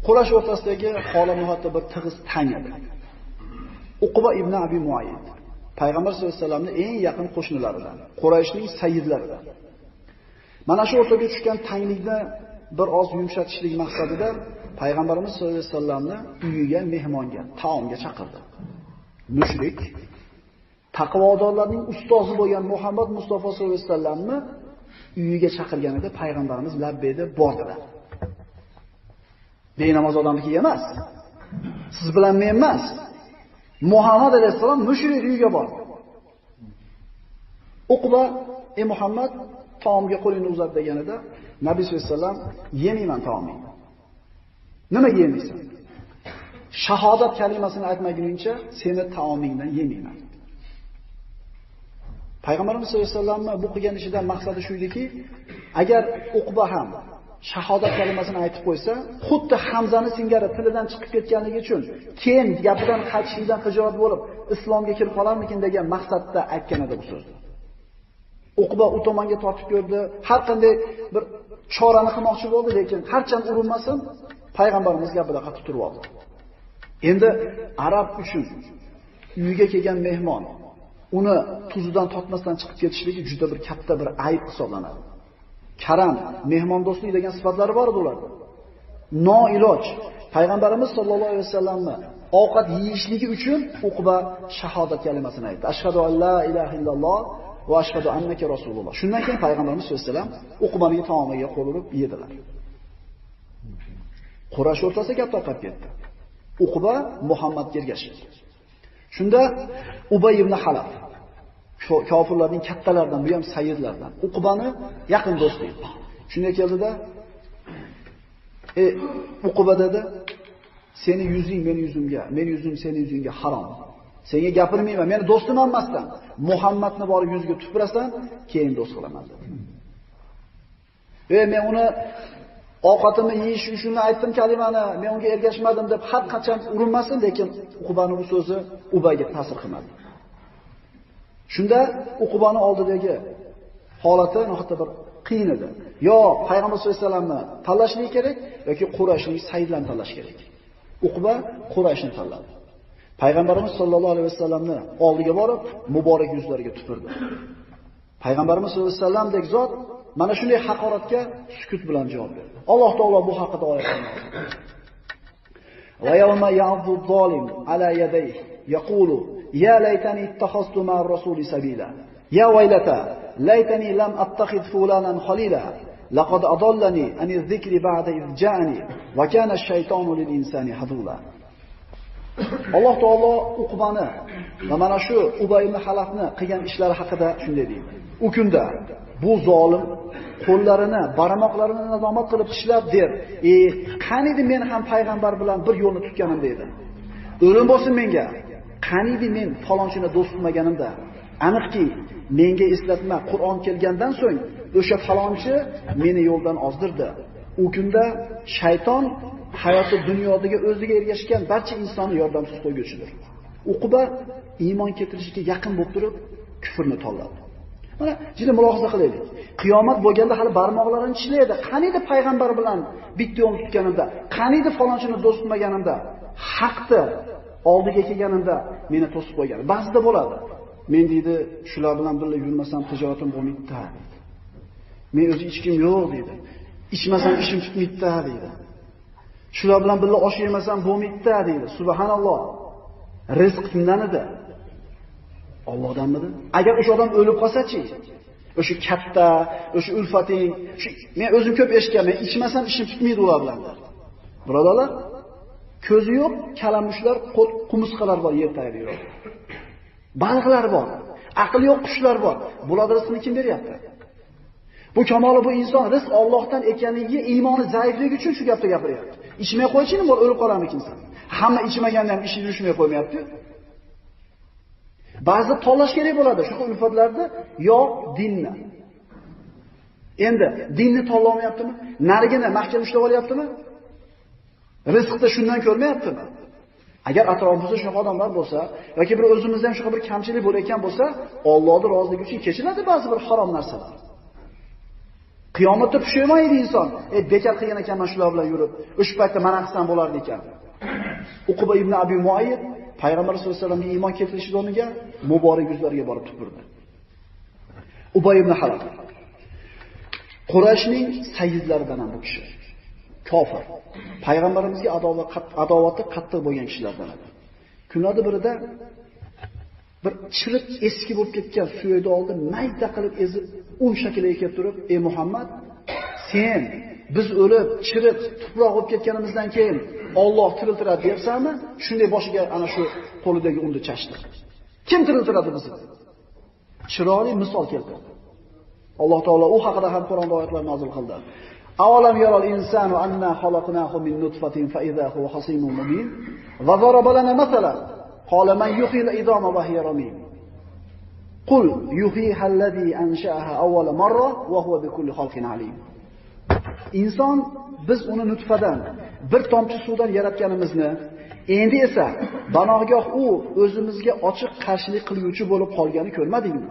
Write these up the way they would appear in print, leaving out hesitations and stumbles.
Quraysh o'rtasidagi holat nihoyatda bir tig'iz tang edi. Uqba ibn Abi Muayyid Payg'ambar sollallohu alayhi vasallamning eng yaqin qo'shnilaridan, Qurayshning sayyidlaridan. Mana shu o'rtaga tushgan tanglikni bir oz yumshatishlik maqsadida Payg'ambarimiz sollallohu alayhi vasallamni uyiga mehmonga, taomga chaqirdi. Mushrik taqvodorlarning ustozi bo'lgan Muhammad Mustafa sollallohu alayhi vasallamni uyiga chaqirganida Payg'ambarimiz labbay deb bordilar. Benamoz odamniki emas. Siz bilan men emas. Muhammad alayhisalom mushrik uyiga bordi. Uqba, "Ey Muhammad, taomga qo'lingni uzat" deganida Nabiy sollallohu alayhi vasallam "Yemayman taomingni." "Nimaga yemaysan?" "Shahodat kalimasini aytmaguningcha seni taomingdan yemayman." Payg'ambarimiz sollallohu alayhi vasallamning bu qilgan ishidan maqsadi shu ediki, agar Uqba ham shahodat kalimasini aytib qo'ysa, xuddi Hamzani singari tilidan chiqib ketganligi uchun keyin gapidan qaytishlikdan xijolat bo'lib, islomga kirib qolarmikin degan maqsadda aytgan edi bu so'zni. Uqba u tomonga tortib ko'rdi, har qanday bir chorani qilmoqchi bo'ldi, lekin harchand urinmasin, payg'ambarimiz gapida qatib turib oldi. Endi arab uchun uyiga kelgan mehmon uni tuzidan totmasdan chiqib ketishligi juda bir katta bir ayb hisoblanadi. Karam, mehmondo'stlik degan sifatlari bor edi ularda. Noiloj payg'ambarimiz sollallohu alayhi vasallamni ovqat yeyishligi uchun Uqba shahodat kalimasini aytdi. Ashhadu an la ilaha illalloh va ashhadu annaka rasululloh. Shundan keyin payg'ambarimiz sollallohu alayhi vasallam Uqbaning taomiga qo'l urib yedilar. Quraysh o'rtasida gap tarqab ketdi. Uqba Muhammadga ergashdi. Shunda Ubay ibn Halaf, kofirlarning kattalaridan, bu ham sayyidlardan, Uqbani yaqin do'sti edi. Shunga keldida, Uqba dedi, "Seni yuzing meni yuzimga, meni yuzim seni yuzingga harom. Senga gapirmayman, meni do'stim emasdan Muhammadni borib yuziga tupurasan, keyin do'st qilaman" dedi. Men uni ovqatimni yeyish uchun aytdim kalimani, men unga ergashmadim deb har qachon urinmasin, lekin Uqbaning bu so'zi Ubayga ta'sir qilmadi. Shunda Uqbaning oldidagi holati nihoyatda bir qiyin edi. Yo payg'ambar sollallohu alayhi vasallamni tanlashlik kerak yoki Qurayshning sayyidlarini tanlash kerak. Uqba Qurayshni tanladi. Payg'ambarimiz sollallohu alayhi vasallamni oldiga borib, muborak yuzlariga tupurdi. Payg'ambarimiz sollallohu alayhi vasallamdek zot mana shunday haqoratga sukut bilan javob berdi. Alloh taolo bu haqida oyat qilmoqda. Va yawma ya'dhu zolim ala yadayhi yaqulu ya laytani ittakhaztu ma'ar rasuli sabila. Ya waylata laytani lam attakhidh fulanan khalila. Laqad adallani ani dhikri ba'da idh ja'ani wa kana ash-shaytanu lil insani hadula. Alloh taolo Uqbani va mana shu Ubay ibn Halafni qilgan ishlari haqida shunday deydi. U kunda bu zolim qo'llarini, barmoqlarini nazomat qilib tishlab der, qaniydi men ham payg'ambar bilan bir yo'lni tutganim deydi. O'lim bo'lsin menga. Qaniydi men falonchini do'st tutmaganimda. Aniqki, menga eslatma Qur'on kelgandan so'ng o'sha falonchi meni yo'ldan ozdirdi. U kunda shayton hayoti dunyodagi o'ziga ergashgan barcha insonni yordamsiz qo'yguchidir. Uqba iymon keltirishga yaqin bo'lib turib, kufrni tanladi. Mana jili mulohaza qilaylik. Qiyomat bo'lganda hali barmoqlarini tishlaydi. Qaniydi payg'ambar bilan bitta yo'l tutganimda, qaniydi falonchini do'st tutmaganimda, haqni oldiga kelganimda meni to'sib qo'ygan. Ba'zida bo'ladi. Men deydi, shular bilan birga yurmasam tijoratim bo'lmaydi. Men o'zi ichkim yo'q deydi. Ichmasam ishim tutmaydi deydi. Shular bilan birga osh yemasam bo'lmaydi deydi. Subhanalloh. Rizq kimdan edi? Allohdanmidi? Agar o'sha odam o'lib qolsa-chi, o'sha katta, o'sha ulfating, men o'zim ko'p eshitganman, ichmasam ishim tutmaydi ular bilan. Birodarlar, ko'zi yo'q kalamushlar, qumursqalar bor yer tagida yuradi. Baliqlar bor, aqli yo'q qushlar bor. Bularga rizqni kim beryapti? Bu kamoli bu inson rizq Allohdan ekanligiga iymoni zaifligi uchun shu gapni gapiryapti. Ichmay qo'ychini, bo'l o'lib qolarmikinsan. Hamma ichmaganda ham ishi yurishmay qo'ymayapti. Ba'zi tanlash kerak bo'ladi shu ulfatlarda yo dinni. Endi dinni tanlamayaptimi? Narigini mahkam ushlab olyaptimi? Rizqda shundan ko'rmayaptimi? Agar atrofimizda shunaqa odamlar bo'lsa yoki bir o'zimizda ham shunaqa bir kamchilik bo'layotgan bo'lsa, Allohning roziligi uchun kechiriladi ba'zi bir harom narsalar. Qiyomatda pushaymaydi inson. Bekor qilgan ekanman shular bilan yurib, o'sha paytda mana qilsam bo'lardi ekan. Uquba ibn Abi Muayyid Payg'ambar sollallohu alayhi vasallamga iymon keltirish o'rniga muborak yuzlariga borib tupurdi. Ubay ibn Halab Qurayshning sayyidlaridan ham bu kishi. Kofir. Payg'ambarimizga adovati qattiq bo'lgan kishilardan edi. Kunlarning birida bir chirib eski bo'lib ketgan suyakni oldi, mayda qilib ezib, shakliga kelib turib, "Ey Muhammad, sen biz o'lib, chirib, tuproq bo'lib ketganimizdan keyin Alloh tiriltiradi deyapsanmi?" Shunday boshiga ana shu qo'lidagi unni chashdi. Kim tiriltiradi bizni? Chiroyli misol keltirdi. Alloh taolo u haqida ham Qur'onda oyatlar nozil qildi. Avalam yaral insanu anna xalaqnahu min nutfatin fa idha huwa hasimun mubin va daraba lana masalan qala man yuhyil idama wa hiya ramim qul yuhyiha alladhi ansha'aha awwala marra wa huwa bikulli khalqin alim. Inson biz uni nutfadan bir tomchi suvdan yaratganimizni endi esa banog'goh u o'zimizga ochiq qarshilik qiluvchi bo'lib qolgani ko'rmadingmi?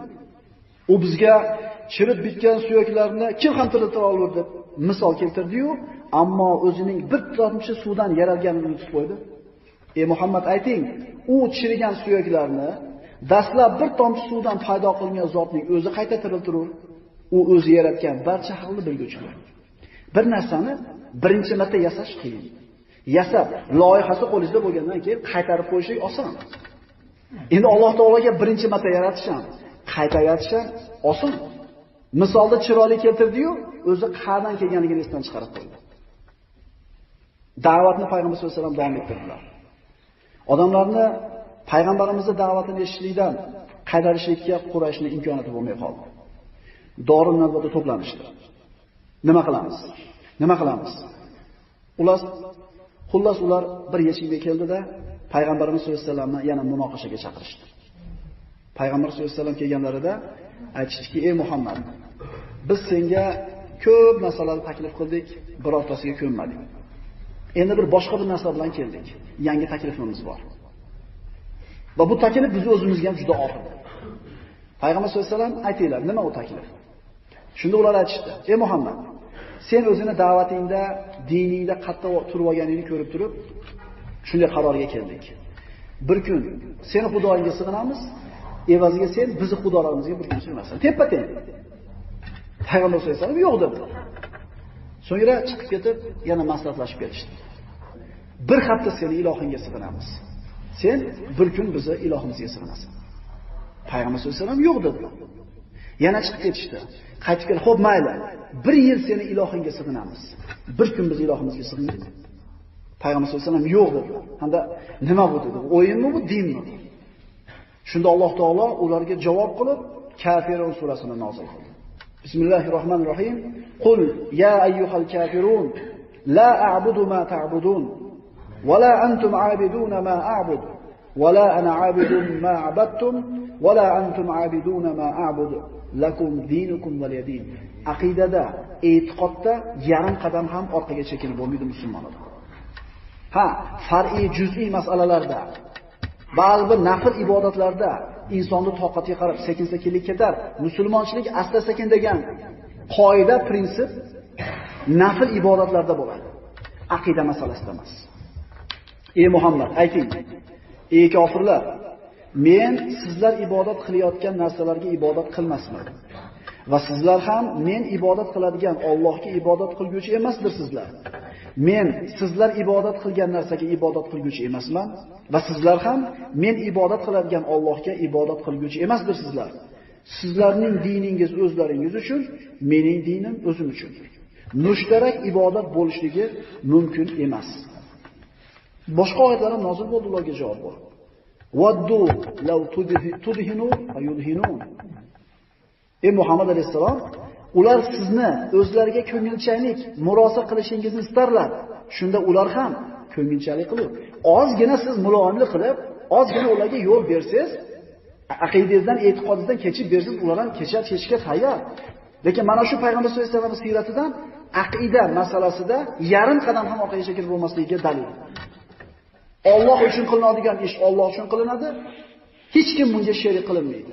U bizga chirib bitgan suyaklarni kim ham tiriltira olurdi deb misol keltirdi-yu, ammo o'zining bir tomchi suvdan yaralganini unutib qo'ydi. Ey Muhammad ayting, u chirigan suyaklarni dastlab bir tomchi suvdan paydo qilgan zotning o'zi qayta tiriltirur. U o'zi yaratgan barcha haqni bilguvchidir. Bir narsani birinchi marta yasash qiyin. Yasab, loyihasi qo'lingizda bo'lgandan keyin qaytarib qo'yishing oson. Endi Alloh taologa birinchi marta yaratish ham, qayta yaratish ham oson. Misolda chiroyli keltirdi-yu, o'zi qayerdan kelganligini esdan chiqarib qo'ydi. Da'vatni Payg'ambar sollallohu alayhi vasallam davom ettirdilar. Odamlarni payg'ambarimizning da'vatini eshitishlikdan qaytarishlikka Qurayshning imkoniyati bo'lmay qoldi. Dorun Nadvada to'planishdi. Nima qilamiz? Nima qilamiz? Xullas ular bir yechimga keldida Payg'ambarimiz sollallohu alayhi vasallamni yana munoqashaga chaqirishdi. Payg'ambar sollallohu alayhi vasallam kelganlarida aytishdiki: "Ey Muhammad, biz senga ko'p narsalarni taklif qildik, birortasiga ko'nmadik. Endi bir boshqa bir narsa bilan keldik. Yangi taklifimiz bor. Va bu taklif biz o'zimizga ham juda og'ir." Payg'ambar sollallohu alayhi vasallam aytinglar, nima u taklif? Shunda ular aytishdi: "Ey Muhammad, sen o'zini da'vatingda, diningda qattiq turib olganingni ko'rib turib, shunday qarorga keldik. Bir kun seni xudoingga sig'inamiz, evaziga sen bizni xudolarimizga bir kun sig'inasan. Teppa-teng." Payg'ambar sollallohu alayhi vasallam yo'q dedi. So'ngra chiqib ketib, yana maslahatlashib ketishdi. Bir hafta seni ilohingga sig'inamiz. Sen bir kun bizni ilohimizga sig'inasan. Payg'ambar sollallohu alayhi vasallam yo'q dedi. Yana chiqib ketishdi. Qaytib kelib, "Xo'p, mayli. Bir yil seni ilohingga sig'inamiz. Bir kun biz ilohimizga sig'inamiz." Payg'ambar sollallohu alayhi vasallam yo'q dedi. Hamda nima bu dedi? O'yinmi bu, dinmi? Shunda Alloh taolo ularga javob qilib, Kafirun surasini nozil qildi. Bismillahirrohmanirrohim. Qul ya ayyuhal kafirun la a'budu ma ta'budun va la antum 'abiduna ma a'budu va la ana 'abidun ma 'abadtum va la antum 'abiduna ma a'budu lakum dinukum waliyadin. Aqidada, e'tiqodda yarim qadam ham orqaga chekinib bo'lmaydi musulmonlar. Far'iy juz'iy masalalarda, ba'zi bir nafl ibodatlarda insonni toqatiga qarab sekin-sekinlik ketar. Musulmonchilik asta-sekin degan qoida, prinsip nafl ibodatlarda bo'ladi. Aqida masalasida emas. Ey Muhammad, ayting: "Ey kofirlar, men sizlar ibodat qilayotgan narsalarga ibodat qilmasman. Va sizlar ham men ibodat qiladigan Allohga ibodat qilguvchi emasdirsizlar. Men sizlar ibodat qilgan narsaga ibodat qilguvchi emasman va sizlar ham men ibodat qiladigan Allohga ibodat qilguvchi emasdirsizlar. Sizlarning diningiz o'zlaringiz uchun, mening dinim o'zim uchun. Mushtarak ibodat bo'lishligi mumkin emas." Boshqa oyatlar ham nozil bo'ldi, ularga javob bor. Waddu law tudhinu va yudhinun. Ey Muhammad alayhisalom, ular sizni o'zlariga ko'ngilchalik murosa qilishingizni istarlar. Shunda ular ham ko'ngilchalik qilib, ozgina siz muloyimlik qilib, ozgina ularga yo'l bersangiz, aqidangizdan, e'tiqodingizdan kechib bersangiz, ular ham kechishga tayyor. Lekin mana shu payg'ambar sollallohu alayhi vasallam siyratidan aqida masalasida yarim qadam ham orqaga chekinib bo'lmasligiga dalil. Alloh uchun qilinadigan ish Alloh uchun qilinadi. Hech kim bunga sherik qilinmaydi.